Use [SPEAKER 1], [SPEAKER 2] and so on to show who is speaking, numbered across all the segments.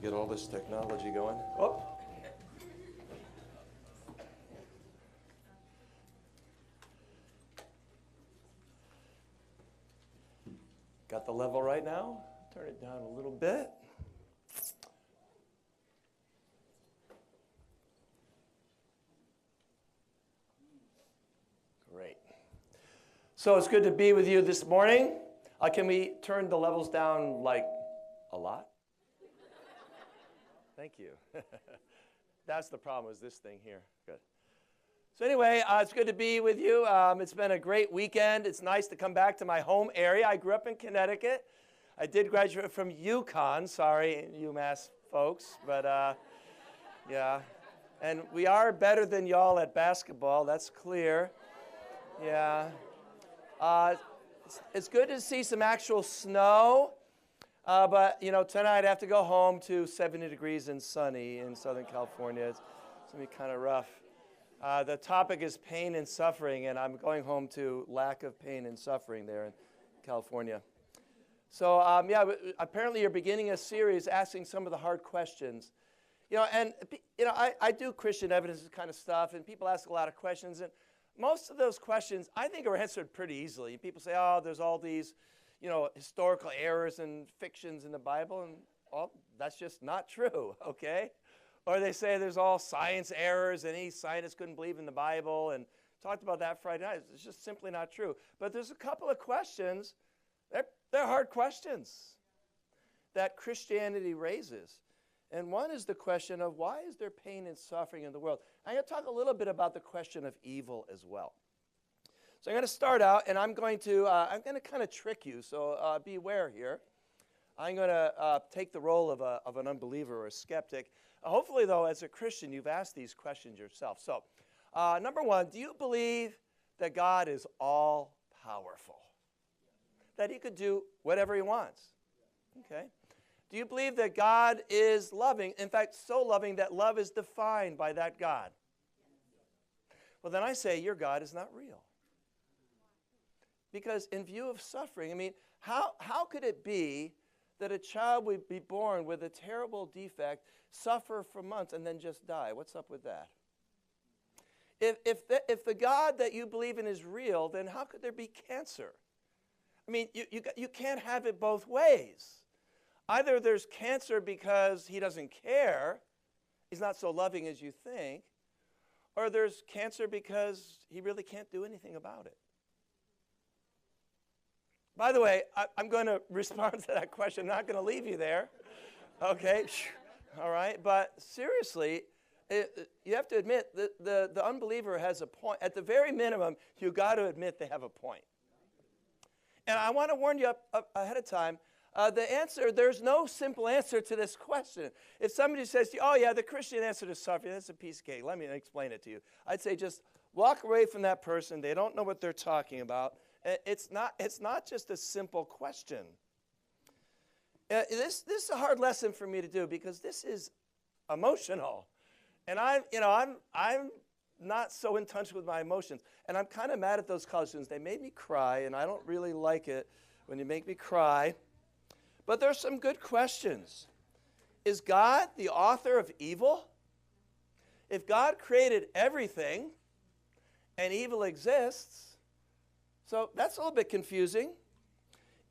[SPEAKER 1] Get all this technology going. Oh. Got the level right now? Turn it down a little bit. Great. So it's good to be with you this morning. Can we turn the levels down like a lot? Thank you. That's the problem, is this thing here. Good. So anyway, it's good to be with you. It's been a great weekend. It's nice to come back to my home area. I grew up in Connecticut. I did graduate from UConn. Sorry, UMass folks. But yeah. And we are better than y'all at basketball. That's clear. Yeah. It's good to see some actual snow. But, you know, tonight I have to go home to 70 degrees and sunny in Southern California. It's going to be kind of rough. The topic is pain and suffering, and I'm going home to lack of pain and suffering there in California. So, yeah, apparently you're beginning a series asking some of the hard questions. You know, and, you know, I do Christian evidence kind of stuff, and people ask a lot of questions, and most of those questions I think are answered pretty easily. People say, oh, there's all these, you know, historical errors and fictions in the Bible, and well, that's just not true, okay? Or they say there's all science errors and any scientist couldn't believe in the Bible, and talked about that Friday night. It's just simply not true. But there's a couple of questions, they're hard questions that Christianity raises. And one is the question of why is there pain and suffering in the world? I'm going to talk a little bit about the question of evil as well. So I'm going to start out, and I'm going to kind of trick you, so beware here. I'm going to take the role of an unbeliever or a skeptic. Hopefully, though, as a Christian, you've asked these questions yourself. So, number one, do you believe that God is all-powerful? That he could do whatever he wants? Okay. Do you believe that God is loving? In fact, so loving that love is defined by that God? Well, then I say your God is not real. Because in view of suffering, I mean, how could it be that a child would be born with a terrible defect, suffer for months, and then just die? What's up with that? If the God that you believe in is real, then how could there be cancer? I mean, you can't have it both ways. Either there's cancer because he doesn't care, he's not so loving as you think, or there's cancer because he really can't do anything about it. By the way, I'm going to respond to that question. I'm not going to leave you there. Okay? All right? But seriously, you have to admit the unbeliever has a point. At the very minimum, you've got to admit they have a point. And I want to warn you up ahead of time, there's no simple answer to this question. If somebody says to you, oh, yeah, the Christian answer to suffering, that's a piece of cake. Let me explain it to you. I'd say just walk away from that person. They don't know what they're talking about. It's not just a simple question. This is a hard lesson for me to do because this is emotional, and I'm not so in touch with my emotions, and I'm kind of mad at those college students. They made me cry, and I don't really like it when you make me cry. But there's some good questions. Is God the author of evil? If God created everything, and evil exists. So that's a little bit confusing.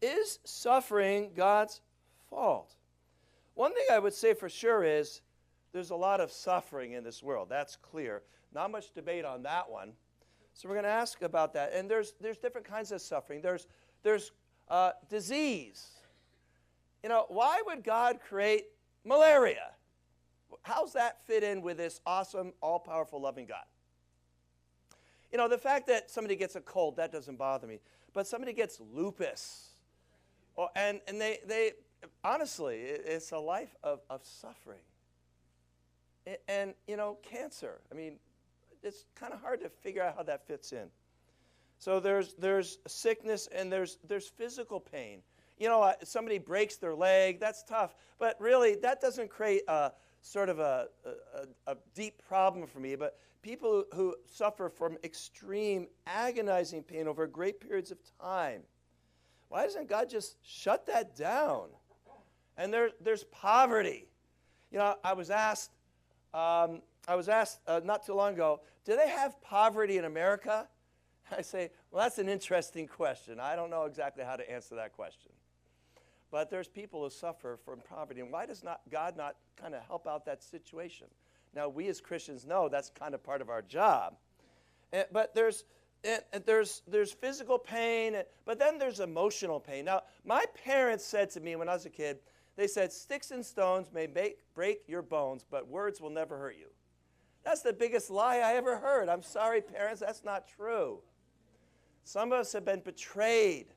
[SPEAKER 1] Is suffering God's fault? One thing I would say for sure is there's a lot of suffering in this world. That's clear. Not much debate on that one. So we're going to ask about that. And there's different kinds of suffering. There's disease. You know, why would God create malaria? How's that fit in with this awesome, all-powerful, loving God? You know, the fact that somebody gets a cold, that doesn't bother me. But somebody gets lupus. And they honestly, it's a life of suffering. And, you know, cancer. I mean, it's kind of hard to figure out how that fits in. So there's sickness and there's physical pain. You know, somebody breaks their leg, that's tough. But really, that doesn't create sort of a deep problem for me. But people who suffer from extreme, agonizing pain over great periods of time, why doesn't God just shut that down? And there's poverty. You know, I was asked not too long ago, do they have poverty in America? I say, well, that's an interesting question. I don't know exactly how to answer that question. But there's people who suffer from poverty, and why does God not kind of help out that situation? Now, we as Christians know that's kind of part of our job. But there's physical pain, but then there's emotional pain. Now, my parents said to me when I was a kid, they said, sticks and stones may break your bones, but words will never hurt you. That's the biggest lie I ever heard. I'm sorry, parents, that's not true. Some of us have been betrayed.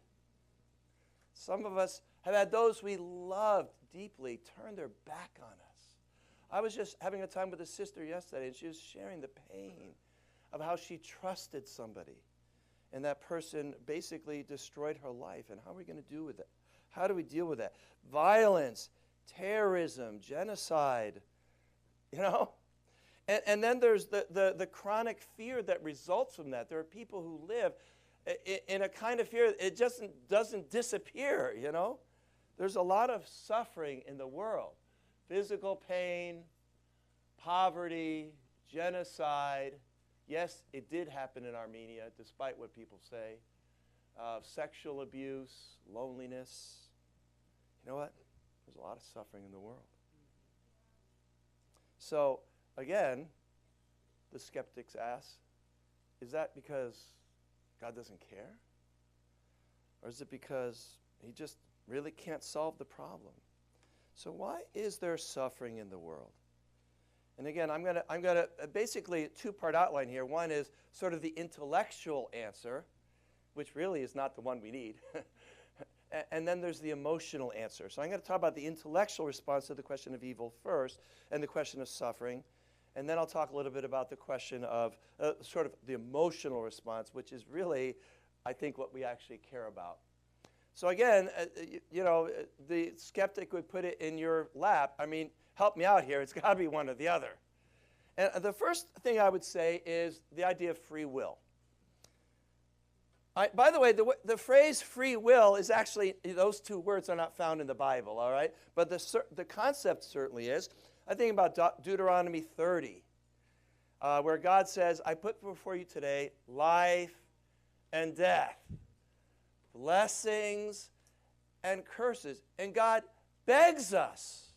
[SPEAKER 1] Some of us have had those we loved deeply turn their back on us. I was just having a time with a sister yesterday, and she was sharing the pain of how she trusted somebody, and that person basically destroyed her life. And how are we going to do with it? How do we deal with that? Violence, terrorism, genocide, you know? And then there's the chronic fear that results from that. There are people who live in a kind of fear, it just doesn't disappear, you know? There's a lot of suffering in the world. Physical pain, poverty, genocide. Yes, it did happen in Armenia, despite what people say. Sexual abuse, loneliness. You know what? There's a lot of suffering in the world. So, again, the skeptics ask, is that because God doesn't care? Or is it because he just really can't solve the problem? So why is there suffering in the world? And again, I'm gonna basically a two-part outline here. One is sort of the intellectual answer, which really is not the one we need. And then there's the emotional answer. So I'm going to talk about the intellectual response to the question of evil first, and the question of suffering. And then I'll talk a little bit about the question of sort of the emotional response, which is really, I think, what we actually care about. So again, you know, the skeptic would put it in your lap. I mean, help me out here. It's got to be one or the other. And the first thing I would say is the idea of free will. By the way, the phrase free will is actually, those two words are not found in the Bible, all right? But the concept certainly is. I think about Deuteronomy 30, where God says, I put before you today life and death, blessings and curses. And God begs us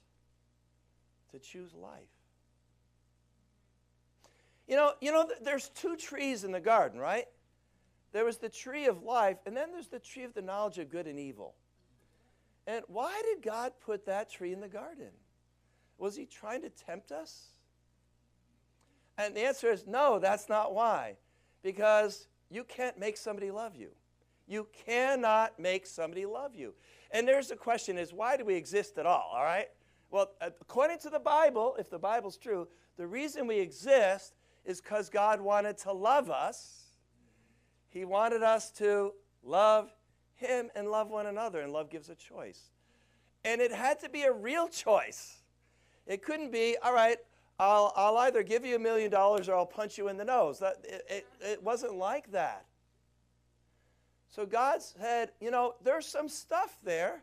[SPEAKER 1] to choose life. You know, there's two trees in the garden, right? There was the tree of life, and then there's the tree of the knowledge of good and evil. And why did God put that tree in the garden? Was he trying to tempt us? And the answer is no, that's not why. Because you can't make somebody love you. You cannot make somebody love you. And there's the question is, why do we exist at all right? Well, according to the Bible, if the Bible's true, the reason we exist is because God wanted to love us. He wanted us to love him and love one another, and love gives a choice. And it had to be a real choice. It couldn't be, all right, I'll either give you $1 million or I'll punch you in the nose. It wasn't like that. So God said, you know, there's some stuff there,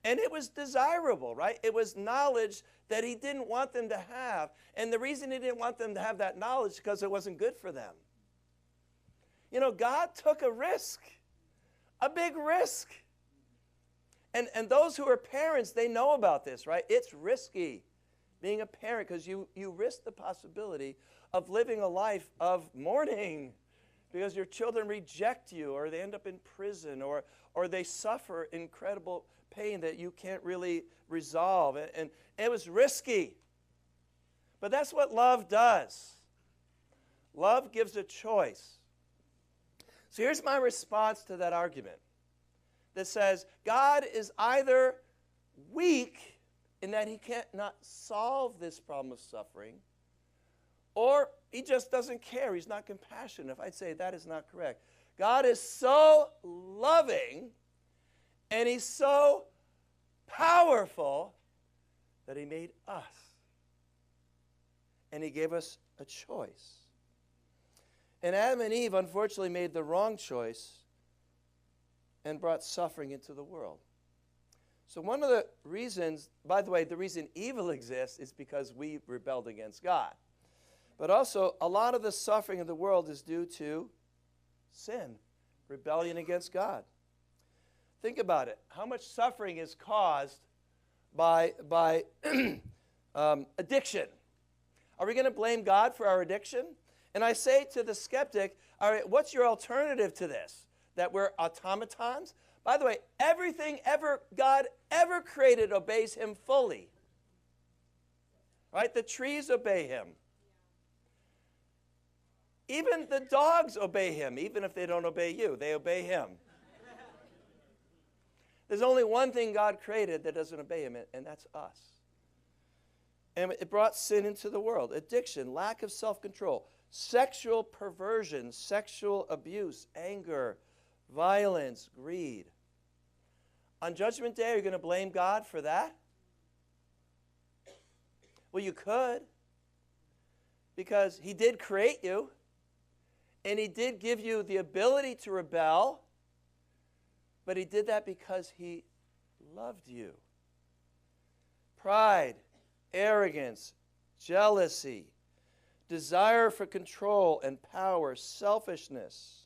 [SPEAKER 1] and it was desirable, right? It was knowledge that he didn't want them to have. And the reason he didn't want them to have that knowledge is because it wasn't good for them. You know, God took a risk, a big risk. And those who are parents, they know about this, right? It's risky being a parent because you risk the possibility of living a life of mourning because your children reject you, or they end up in prison, or they suffer incredible pain that you can't really resolve. And it was risky. But that's what love does. Love gives a choice. So here's my response to that argument that says God is either weak in that he can't not solve this problem of suffering, or he just doesn't care. He's not compassionate. I'd say that is not correct. God is so loving and he's so powerful that he made us. And he gave us a choice. And Adam and Eve, unfortunately, made the wrong choice and brought suffering into the world. So one of the reasons, by the way, the reason evil exists is because we rebelled against God. But also, a lot of the suffering of the world is due to sin, rebellion against God. Think about it. How much suffering is caused by addiction? Are we going to blame God for our addiction? And I say to the skeptic, all right, what's your alternative to this? That we're automatons? By the way, everything God ever created obeys him fully. Right? The trees obey him. Even the dogs obey him, even if they don't obey you. They obey him. There's only one thing God created that doesn't obey him, and that's us. And it brought sin into the world. Addiction, lack of self-control, sexual perversion, sexual abuse, anger, violence, greed. On Judgment Day, are you going to blame God for that? Well, you could, because he did create you, and he did give you the ability to rebel, but he did that because he loved you. Pride, arrogance, jealousy, desire for control and power, selfishness.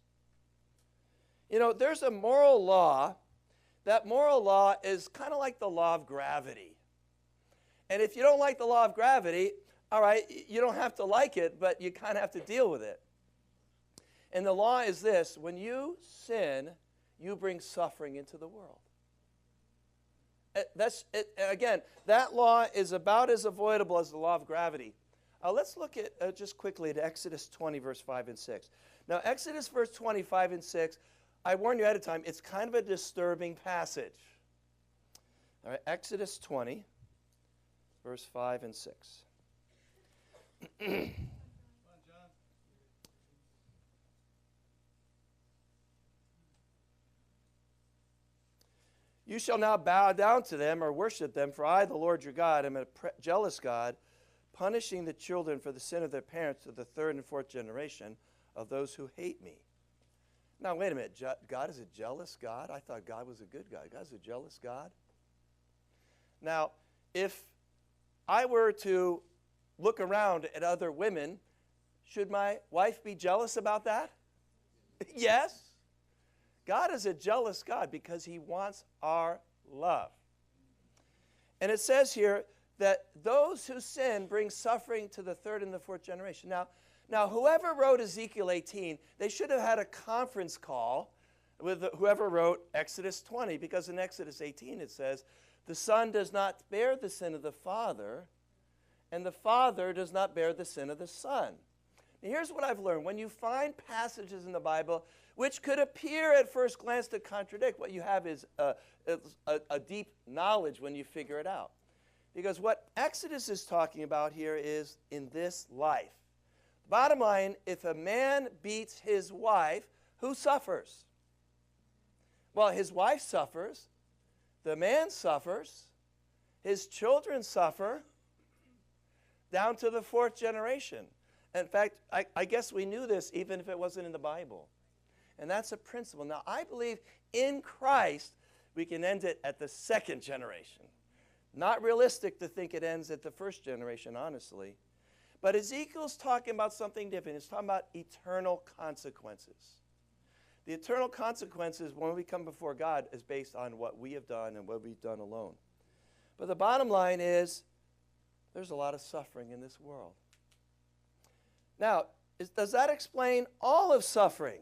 [SPEAKER 1] You know, there's a moral law. That moral law is kind of like the law of gravity. And if you don't like the law of gravity, all right, you don't have to like it, but you kind of have to deal with it. And the law is this: when you sin, you bring suffering into the world. That's it. Again, that law is about as avoidable as the law of gravity. Let's look at just quickly at Exodus 20, verse 5 and 6. Now, Exodus verse 25 and 6, I warn you ahead of time, it's kind of a disturbing passage. All right, Exodus 20, verse 5 and 6. You shall not bow down to them or worship them, for I, the Lord your God, am a jealous God, punishing the children for the sin of their parents to the third and fourth generation of those who hate me. Now, wait a minute. God is a jealous God? I thought God was a good God. God's a jealous God? Now, if I were to look around at other women, should my wife be jealous about that? Yes. God is a jealous God because he wants our love. And it says here that those who sin bring suffering to the third and the fourth generation. Now, whoever wrote Ezekiel 18, they should have had a conference call with whoever wrote Exodus 20, because in Exodus 18 it says, the Son does not bear the sin of the Father, and the Father does not bear the sin of the Son. Now, here's what I've learned. When you find passages in the Bible which could appear at first glance to contradict, what you have is a deep knowledge when you figure it out. Because what Exodus is talking about here is in this life. Bottom line, if a man beats his wife, who suffers? Well, his wife suffers, the man suffers, his children suffer, down to the fourth generation. In fact, I guess we knew this even if it wasn't in the Bible. And that's a principle. Now, I believe in Christ we can end it at the second generation. Not realistic to think it ends at the first generation, honestly. But Ezekiel's talking about something different. It's talking about eternal consequences. The eternal consequences when we come before God is based on what we have done and what we've done alone. But the bottom line is there's a lot of suffering in this world. Now, does that explain all of suffering?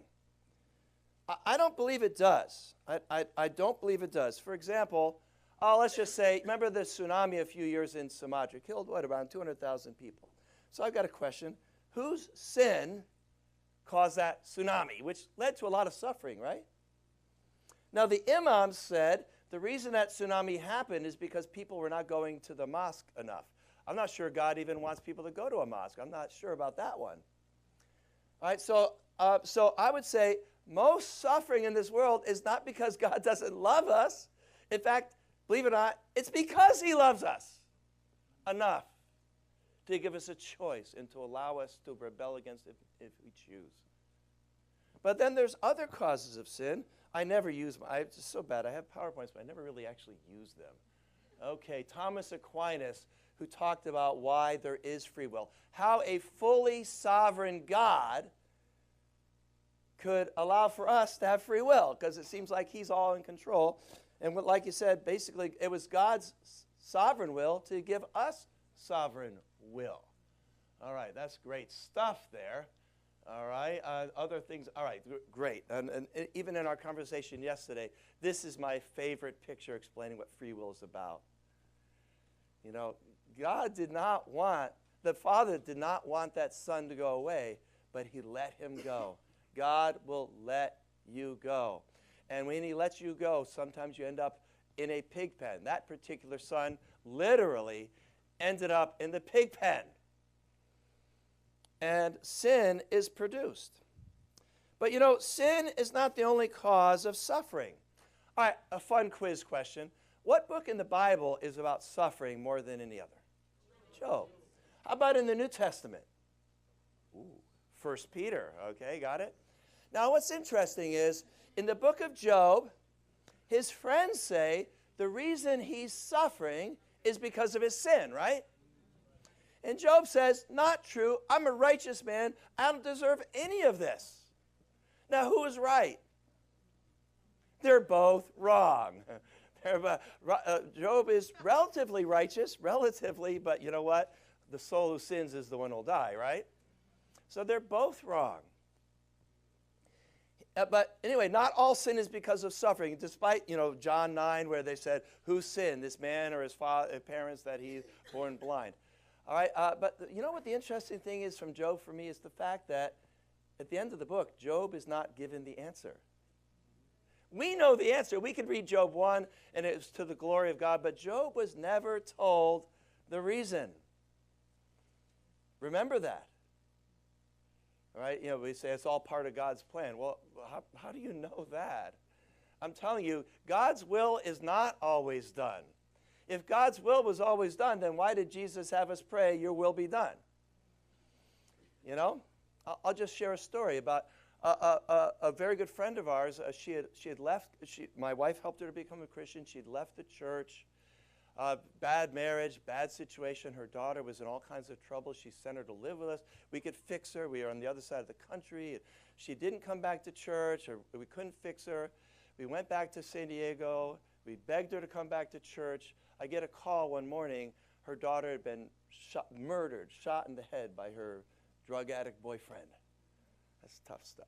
[SPEAKER 1] I don't believe it does. I don't believe it does. For example, let's just say, remember the tsunami a few years in Sumatra? Killed, what, around 200,000 people. So I've got a question. Whose sin caused that tsunami, which led to a lot of suffering, right? Now, the imams said the reason that tsunami happened is because people were not going to the mosque enough. I'm not sure God even wants people to go to a mosque. I'm not sure about that one. All right, so I would say most suffering in this world is not because God doesn't love us. In fact, believe it or not, it's because he loves us enough to give us a choice and to allow us to rebel against it if we choose. But then there's other causes of sin. I never use them. It's just so bad. I have PowerPoints, but I never really actually use them. Okay, Thomas Aquinas, who talked about why there is free will. How a fully sovereign God could allow for us to have free will, because it seems like he's all in control. And like you said, basically, it was God's sovereign will to give us sovereign will. All right, that's great stuff there. All right, other things. All right, great. And even in our conversation yesterday, this is my favorite picture explaining what free will is about. You know, the Father did not want that Son to go away, but he let him go. God will let you go. And when he lets you go, sometimes you end up in a pig pen. That particular son literally ended up in the pig pen. And sin is produced. But you know, sin is not the only cause of suffering. All right, a fun quiz question. What book in the Bible is about suffering more than any other? Job. How about in the New Testament? Ooh, 1 Peter. Okay, got it? Now, what's interesting is, in the book of Job, his friends say the reason he's suffering is because of his sin, right? And Job says, not true. I'm a righteous man. I don't deserve any of this. Now, who is right? They're both wrong. Job is relatively righteous, but you know what? The soul who sins is the one who'll die, right? So they're both wrong. But anyway, not all sin is because of suffering, despite, you know, John 9, where they said, who sinned, this man or his parents, that he's born blind? All right, but you know what the interesting thing is from Job for me is the fact that at the end of the book, Job is not given the answer. We know the answer. We could read Job 1, and it was to the glory of God, but Job was never told the reason. Remember that. All right, you know, we say it's all part of God's plan. Well, how do you know that? I'm telling you, God's will is not always done. If God's will was always done, then why did Jesus have us pray, your will be done? You know, I'll just share a story about a very good friend of ours. She had left, my wife helped her to become a Christian. She'd left the church, bad marriage, bad situation. Her daughter was in all kinds of trouble. She sent her to live with us. We could fix her. We were on the other side of the country. She didn't come back to church, or we couldn't fix her. We went back to San Diego. We begged her to come back to church. I get a call one morning. Her daughter had been murdered, shot in the head by her drug addict boyfriend. That's tough stuff.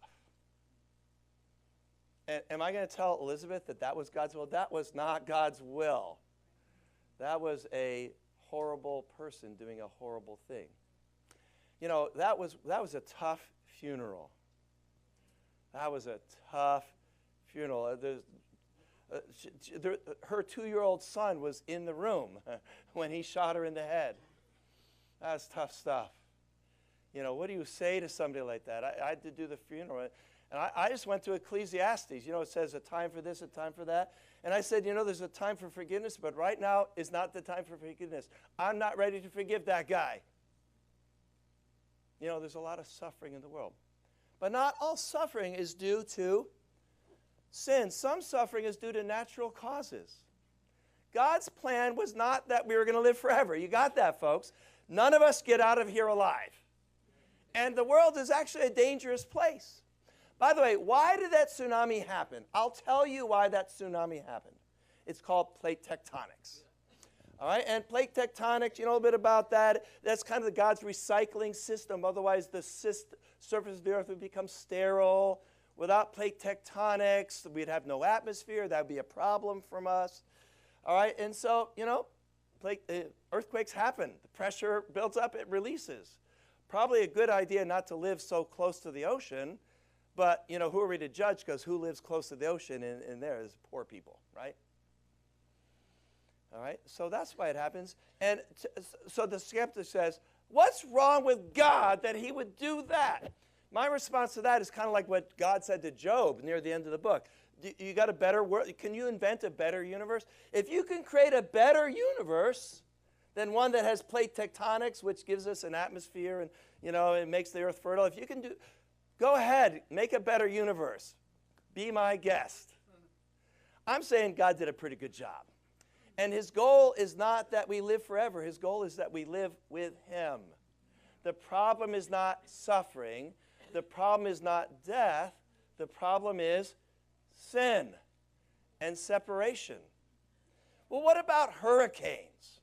[SPEAKER 1] And am I going to tell Elizabeth that that was God's will? That was not God's will. That was a horrible person doing a horrible thing. You know, that was a tough funeral. That was a tough funeral. Her 2-year-old son was in the room when he shot her in the head. That's tough stuff. You know, what do you say to somebody like that? I had to do the funeral, and I just went to Ecclesiastes. You know, it says a time for this, a time for that. And I said, you know, there's a time for forgiveness, but right now is not the time for forgiveness. I'm not ready to forgive that guy. You know, there's a lot of suffering in the world. But not all suffering is due to sin. Some suffering is due to natural causes. God's plan was not that we were going to live forever. You got that, folks? None of us get out of here alive. And the world is actually a dangerous place. By the way, why did that tsunami happen? I'll tell you why that tsunami happened. It's called plate tectonics. All right, and plate tectonics, you know a bit about that. That's kind of God's recycling system. Otherwise, the surface of the earth would become sterile. Without plate tectonics, we'd have no atmosphere. That would be a problem from us. All right, and so, you know, earthquakes happen. The pressure builds up, it releases. Probably a good idea not to live so close to the ocean, but, you know, who are we to judge? Because who lives close to the ocean in there is poor people, right? All right, so that's why it happens. And so the skeptic says, what's wrong with God that he would do that? My response to that is kind of like what God said to Job near the end of the book. You got a better world? Can you invent a better universe? If you can create a better universe than one that has plate tectonics, which gives us an atmosphere and, you know, it makes the earth fertile. If you can go ahead, make a better universe. Be my guest. I'm saying God did a pretty good job. And his goal is not that we live forever. His goal is that we live with him. The problem is not suffering. The problem is not death. The problem is sin and separation. Well, what about hurricanes?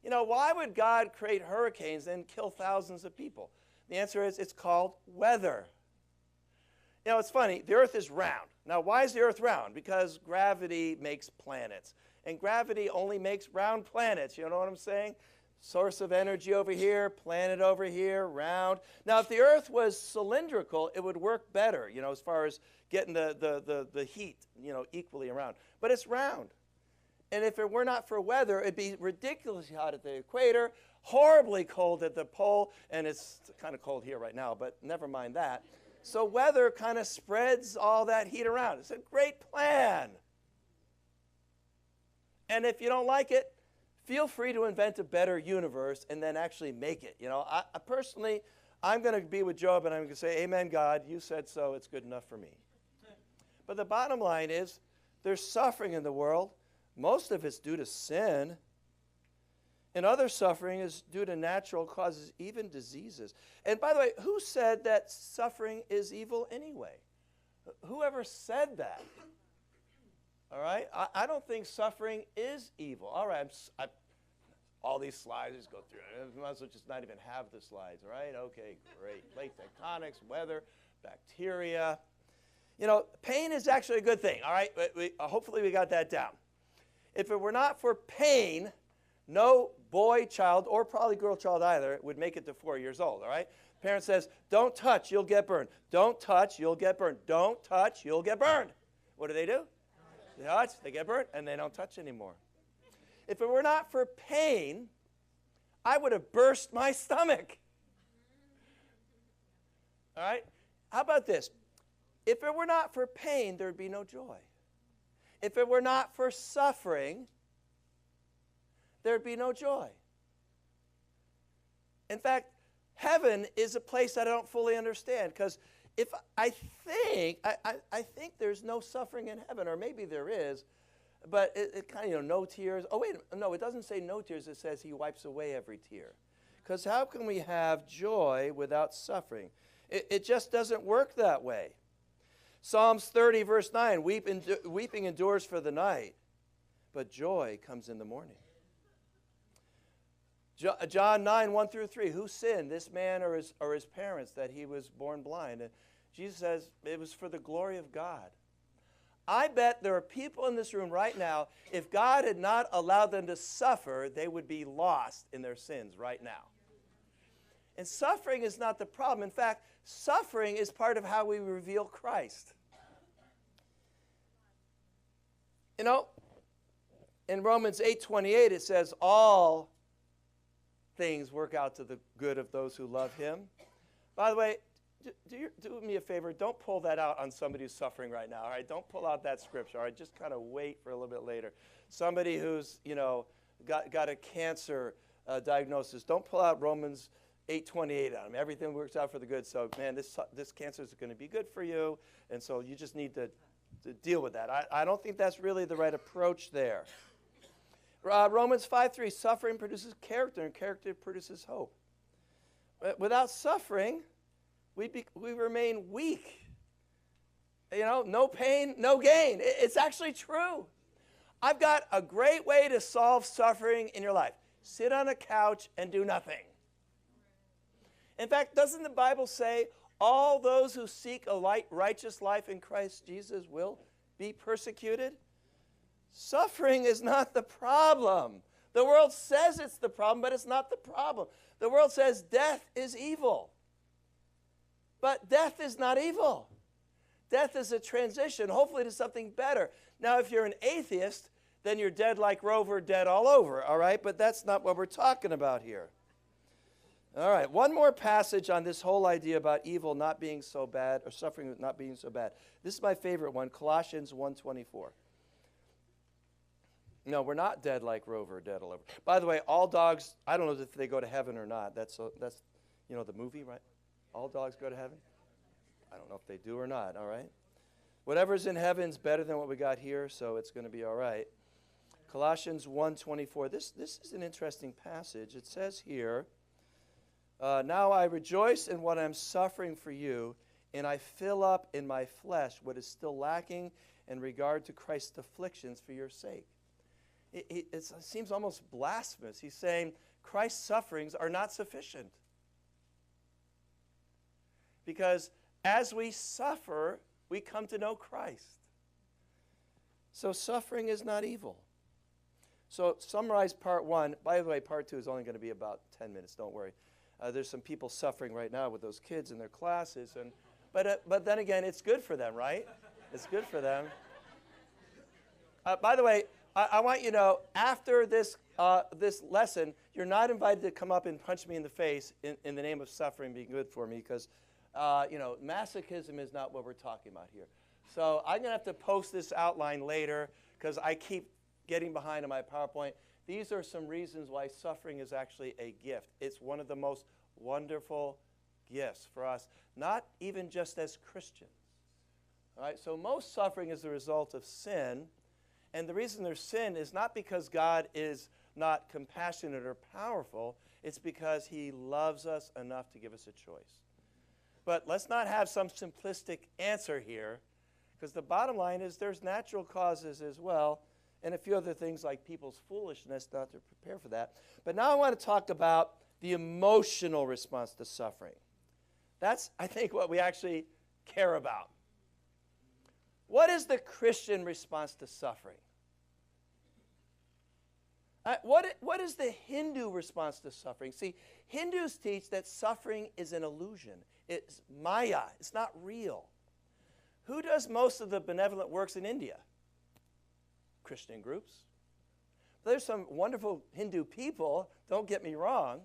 [SPEAKER 1] You know, why would God create hurricanes and kill thousands of people? The answer is it's called weather. You know, it's funny. The earth is round. Now, why is the earth round? Because gravity makes planets. And gravity only makes round planets. You know what I'm saying? Source of energy over here, planet over here, round. Now, if the earth was cylindrical, it would work better, you know, as far as getting the heat, you know, equally around. But it's round. And if it were not for weather, it'd be ridiculously hot at the equator, horribly cold at the pole, and it's kind of cold here right now, but never mind that. So weather kind of spreads all that heat around. It's a great plan. And if you don't like it, feel free to invent a better universe and then actually make it. You know, I personally, I'm going to be with Job and I'm going to say, amen, God, you said so, it's good enough for me. But the bottom line is, there's suffering in the world. Most of it's due to sin. And other suffering is due to natural causes, even diseases. And by the way, who said that suffering is evil anyway? Whoever said that? All right? I don't think suffering is evil. All right, all these slides, just go through it. I might as well just not even have the slides, all right? Okay, great. Plate tectonics, weather, bacteria. You know, pain is actually a good thing, all right? Hopefully we got that down. If it were not for pain, no boy child, or probably girl child either, would make it to 4 years old, all right? Parent says, don't touch, you'll get burned. Don't touch, you'll get burned. Don't touch, you'll get burned. What do? They touch, they get burned, and they don't touch anymore. If it were not for pain, I would have burst my stomach. All right? How about this? If it were not for pain, there would be no joy. If it were not for suffering, there would be no joy. In fact, heaven is a place I don't fully understand, because if I think there's no suffering in heaven, or maybe there is, but it kind of, you know, no tears. Oh, wait, no, it doesn't say no tears. It says he wipes away every tear. Because how can we have joy without suffering? It just doesn't work that way. Psalms 30, verse 9, weeping endures for the night, but joy comes in the morning. John 9, 1 through 3, who sinned, this man or his parents, that he was born blind? And Jesus says it was for the glory of God. I bet there are people in this room right now, if God had not allowed them to suffer, they would be lost in their sins right now. And suffering is not the problem. In fact, suffering is part of how we reveal Christ. You know, in Romans 8:28, it says, all things work out to the good of those who love him. By the way, do me a favor, don't pull that out on somebody who's suffering right now, all right? Don't pull out that scripture, all right? Just kind of wait for a little bit later. Somebody who's, you know, got a cancer diagnosis, don't pull out Romans 8:28 on them. Everything works out for the good. So, man, this cancer is going to be good for you, and so you just need to deal with that. I don't think that's really the right approach there. Romans 5:3, suffering produces character, and character produces hope. Without suffering, we remain weak. You know, no pain, no gain. It's actually true. I've got a great way to solve suffering in your life. Sit on a couch and do nothing. In fact, doesn't the Bible say all those who seek a righteous life in Christ Jesus will be persecuted? Suffering is not the problem. The world says it's the problem, but it's not the problem. The world says death is evil. But death is not evil. Death is a transition, hopefully to something better. Now, if you're an atheist, then you're dead like Rover, dead all over, all right? But that's not what we're talking about here. All right, one more passage on this whole idea about evil not being so bad, or suffering not being so bad. This is my favorite one, Colossians 1:24. No, we're not dead like Rover, dead all over. By the way, all dogs, I don't know if they go to heaven or not. That's you know, the movie, right? All dogs go to heaven? I don't know if they do or not, all right? Whatever's in heaven's better than what we got here, so it's going to be all right. Colossians 1:24. This is an interesting passage. It says here, now I rejoice in what I'm suffering for you, and I fill up in my flesh what is still lacking in regard to Christ's afflictions for your sake. It seems almost blasphemous. He's saying Christ's sufferings are not sufficient. Because as we suffer, we come to know Christ. So suffering is not evil. So summarize part 1. By the way, part 2 is only going to be about 10 minutes. Don't worry. There's some people suffering right now with those kids in their classes. But then again, it's good for them, right? It's good for them. By the way, I want you to know, after this lesson, you're not invited to come up and punch me in the face in the name of suffering being good for me, because masochism is not what we're talking about here. So I'm going to have to post this outline later because I keep getting behind on my PowerPoint. These are some reasons why suffering is actually a gift. It's one of the most wonderful gifts for us, not even just as Christians. All right, so most suffering is the result of sin, and the reason there's sin is not because God is not compassionate or powerful. It's because he loves us enough to give us a choice. But let's not have some simplistic answer here, because the bottom line is there's natural causes as well, and a few other things like people's foolishness, not to prepare for that. But now I want to talk about the emotional response to suffering. That's, I think, what we actually care about. What is the Christian response to suffering? What is the Hindu response to suffering? See, Hindus teach that suffering is an illusion. It's Maya. It's not real. Who does most of the benevolent works in India? Christian groups. There's some wonderful Hindu people, don't get me wrong.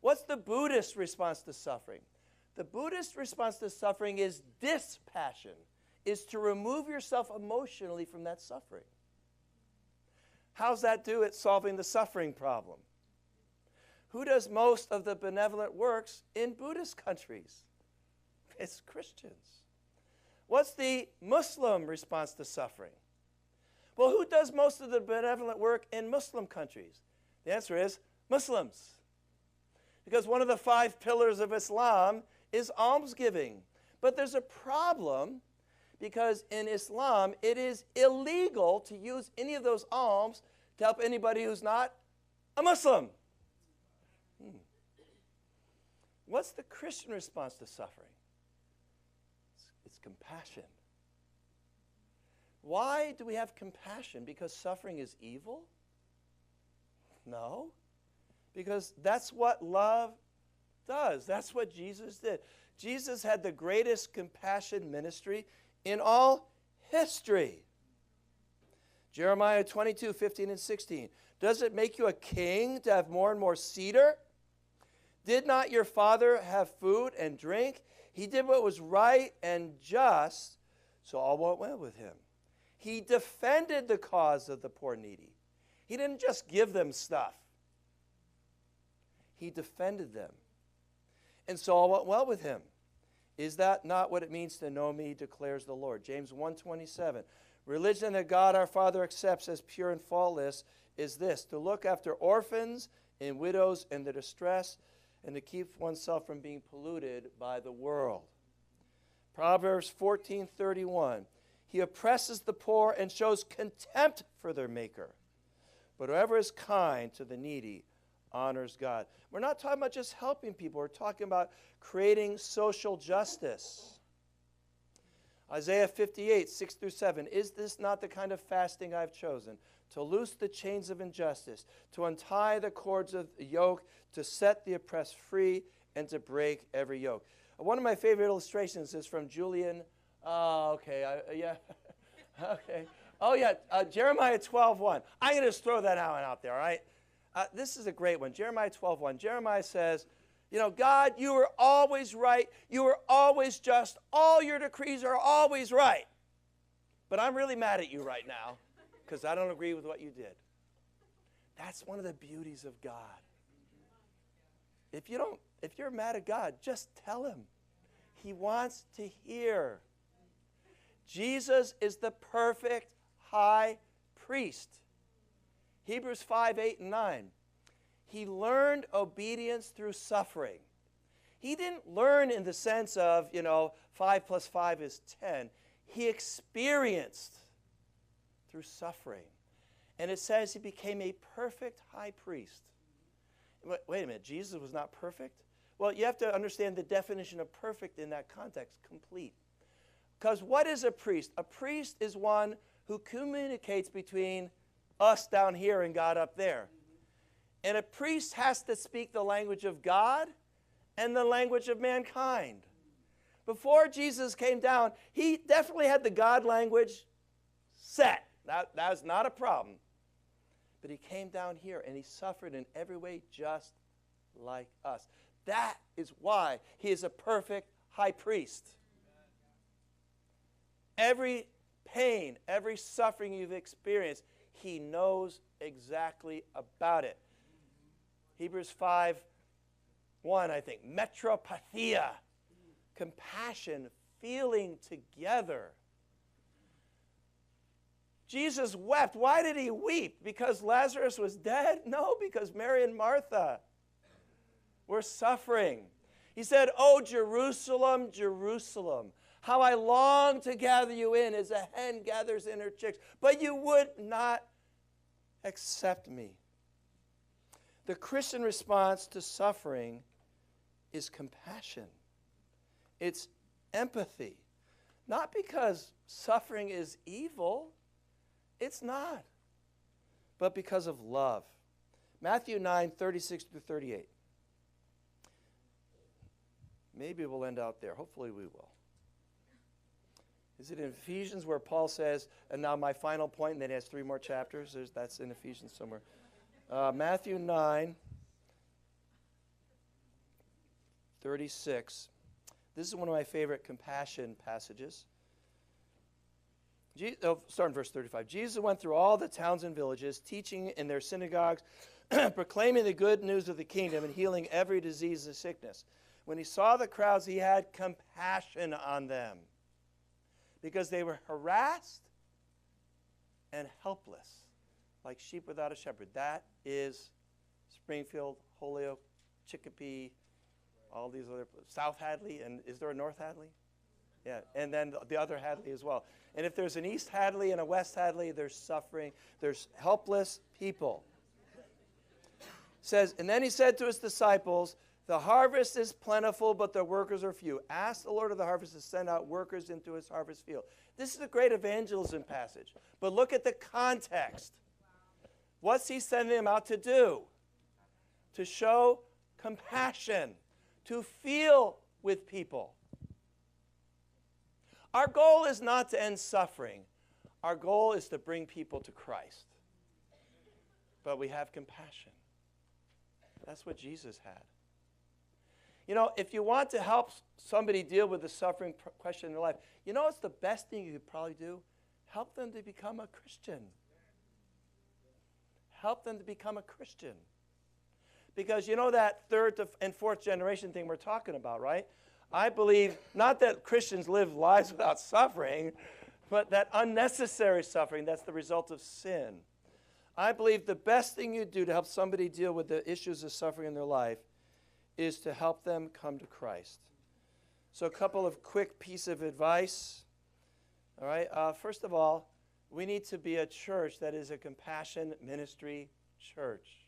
[SPEAKER 1] What's the Buddhist response to suffering? The Buddhist response to suffering is dispassion, is to remove yourself emotionally from that suffering. How's that do at solving the suffering problem? Who does most of the benevolent works in Buddhist countries? It's Christians. What's the Muslim response to suffering? Well, who does most of the benevolent work in Muslim countries? The answer is Muslims. Because one of the 5 pillars of Islam is almsgiving. But there's a problem, because in Islam, it is illegal to use any of those alms to help anybody who's not a Muslim. What's the Christian response to suffering? It's compassion. Why do we have compassion? Because suffering is evil? No. Because that's what love does. That's what Jesus did. Jesus had the greatest compassion ministry in all history. Jeremiah 22:15-16. Does it make you a king to have more and more cedar? Did not your father have food and drink? He did what was right and just, so all went well with him. He defended the cause of the poor and needy. He didn't just give them stuff. He defended them. And so all went well with him. Is that not what it means to know me, declares the Lord? James 1:27. Religion that God our Father accepts as pure and faultless is this: to look after orphans and widows in their distress, and to keep oneself from being polluted by the world. Proverbs 14:31. He oppresses the poor and shows contempt for their maker. But whoever is kind to the needy honors God. We're not talking about just helping people. We're talking about creating social justice. Isaiah 58:6-7. Is this not the kind of fasting I've chosen? To loose the chains of injustice, to untie the cords of the yoke, to set the oppressed free, and to break every yoke. One of my favorite illustrations is from Julian. Okay. Jeremiah 12:1. I'm going to just throw that out there, all right? This is a great one. Jeremiah 12:1. Jeremiah says, God, you are always right. You are always just. All your decrees are always right. But I'm really mad at you right now because I don't agree with what you did. That's one of the beauties of God. If you're mad at God, just tell him. He wants to hear. Jesus is the perfect high priest. Hebrews 5, 8, and 9. He learned obedience through suffering. He didn't learn in the sense of, 5 plus 5 is 10. He experienced through suffering. And it says he became a perfect high priest. Wait a minute, Jesus was not perfect? Well, you have to understand the definition of perfect in that context, complete. Because what is a priest? A priest is one who communicates between us down here and God up there. And a priest has to speak the language of God and the language of mankind. Before Jesus came down, he definitely had the God language set. That was not a problem. But he came down here and he suffered in every way just like us. That is why he is a perfect high priest. Every pain, every suffering you've experienced, he knows exactly about it. Hebrews 5:1, I think. Metropathia. Compassion, feeling together. Jesus wept. Why did he weep? Because Lazarus was dead? No, because Mary and Martha were suffering. He said, "Oh, Jerusalem, Jerusalem, how I long to gather you in as a hen gathers in her chicks, but you would not accept me." The Christian response to suffering is compassion. It's empathy. Not because suffering is evil. It's not. But because of love. Matthew 9, 36 through 38. Maybe we'll end out there. Hopefully we will. Is it in Ephesians where Paul says, and now my final point, and then he has 3 more chapters? That's in Ephesians somewhere. Matthew 9, 36. This is one of my favorite compassion passages. Start in verse 35. Jesus went through all the towns and villages, teaching in their synagogues, proclaiming the good news of the kingdom and healing every disease and sickness. When he saw the crowds, he had compassion on them because they were harassed and helpless, like sheep without a shepherd. That is Springfield, Holyoke, Chicopee, all these other, South Hadley, and is there a North Hadley? Yeah, and then the other Hadley as well. And if there's an East Hadley and a West Hadley, there's suffering, there's helpless people. Says, and then he said to his disciples, "The harvest is plentiful, but the workers are few. Ask the Lord of the harvest to send out workers into his harvest field." This is a great evangelism passage. But look at the context. What's he sending them out to do? To show compassion, to feel with people. Our goal is not to end suffering. Our goal is to bring people to Christ. But we have compassion. That's what Jesus had. If you want to help somebody deal with the suffering question in their life, what's the best thing you could probably do? Help them to become a Christian. Help them to become a Christian. Because that 3rd and 4th generation thing we're talking about, right? I believe not that Christians live lives without suffering, but that unnecessary suffering, that's the result of sin. I believe the best thing you do to help somebody deal with the issues of suffering in their life is to help them come to Christ. So a couple of quick pieces of advice. All right. First of all, we need to be a church that is a compassion ministry church.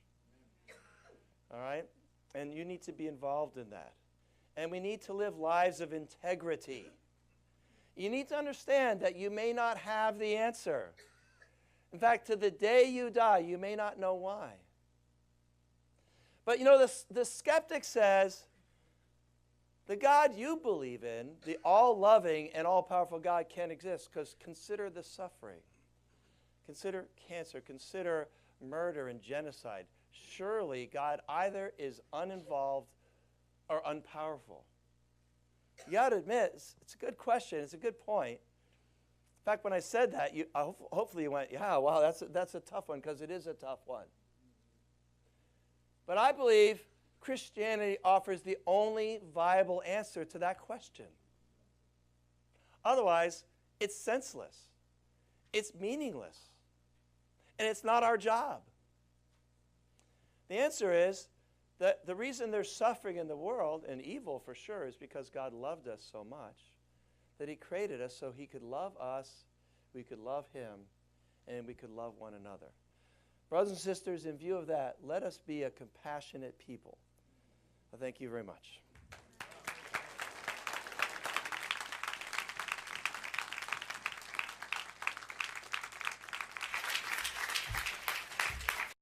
[SPEAKER 1] All right? And you need to be involved in that. And we need to live lives of integrity. You need to understand that you may not have the answer. In fact, to the day you die, you may not know why. But the skeptic says, the God you believe in, the all-loving and all-powerful God, can't exist because consider the suffering. Consider cancer. Consider murder and genocide. Surely God either is uninvolved or unpowerful. You got to admit, it's a good question. It's a good point. In fact, when I said that, hopefully you went, yeah, wow, that's a tough one, because it is a tough one. But I believe Christianity offers the only viable answer to that question. Otherwise, It's senseless. It's meaningless. And it's not our job. The answer is that the reason there's suffering in the world, and evil for sure, is because God loved us so much that he created us so he could love us, we could love him, and we could love one another. Brothers and sisters, in view of that, let us be a compassionate people. Thank you very much.